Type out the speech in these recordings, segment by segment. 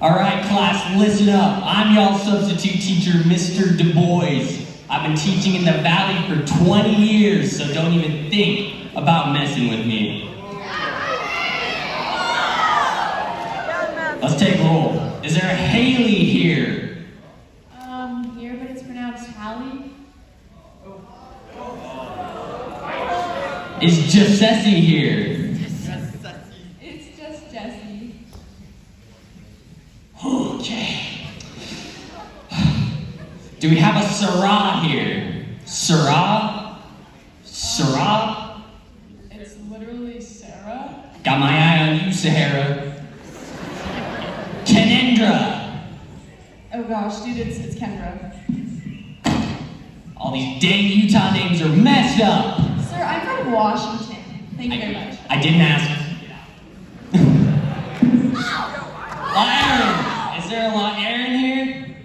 All right, class, listen up. I'm y'all's substitute teacher, Mr. Du Bois. I've been teaching in the Valley for 20 years, so don't even think about messing with me. Let's take roll. Is there a Haley here? Here, but it's pronounced Hallie. Is Jessessie here? It's just Jessie. Okay. Do we have a Sarah here? Sarah? Sarah? It's literally Sarah. Got my eye on you, Sahara. Kenendra. Oh gosh, dude, it's Kendra. All these dang Utah names are messed up. Sir, I'm from Washington. Thank you very much. I didn't ask. Aaron. Is there a Aaron here?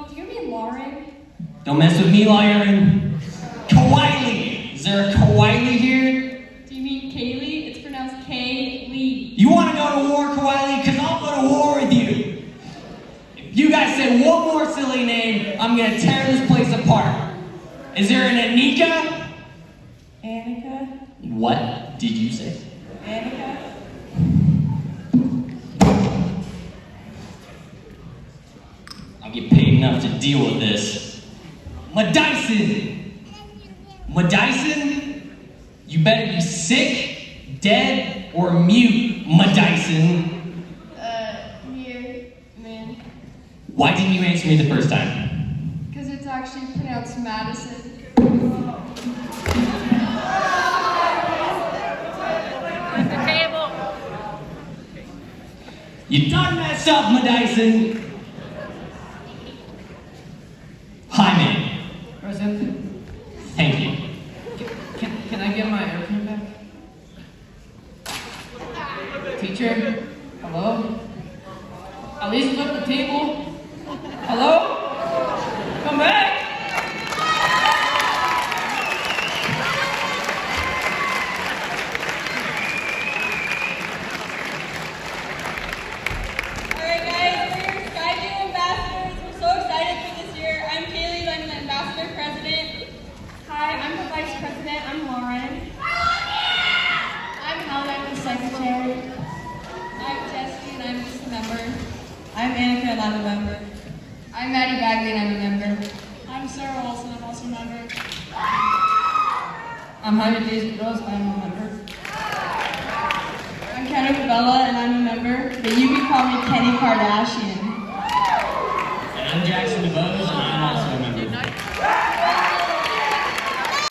Do you mean Lauren? Don't mess with me, Aaron. Kawili. Is there a Kawili here? Do you mean Kaylee? It's pronounced Kay-Lee. You want to go to war, Kawili? Because I'll go to war with you. If you guys say one more silly name, I'm going to tear this place apart. Is there an Anika? Annika? What did you say? Annika? I'll get paid enough to deal with this. Madison! Madison? You better be sick, dead, or mute, Madison. Here, man. Why didn't you answer me the first time? Because it's actually pronounced Madison. You done messed up, Madison. Hi, man. Present. Thank you. Can I get my airplane back? Teacher? Hello? At least flip the table. Hello? Come back! Alright guys, we're your Skyview ambassadors. We're so excited for this year. I'm Kaylee, I'm the ambassador president. Hi, I'm the vice president. I'm Lauren. I'm Helen. I'm the secretary. I'm Jessie and I'm just a member. I'm Annika and I'm a member. I'm Maddie Bagley and I'm a member. I'm Sarah Olson. I'm also a member. I'm Jaime Diaz-Quiroz, I'm a member. I'm Kenna Bella and I'm a member. But you can call me Kenny Kardashian. And I'm Jackson DeVos,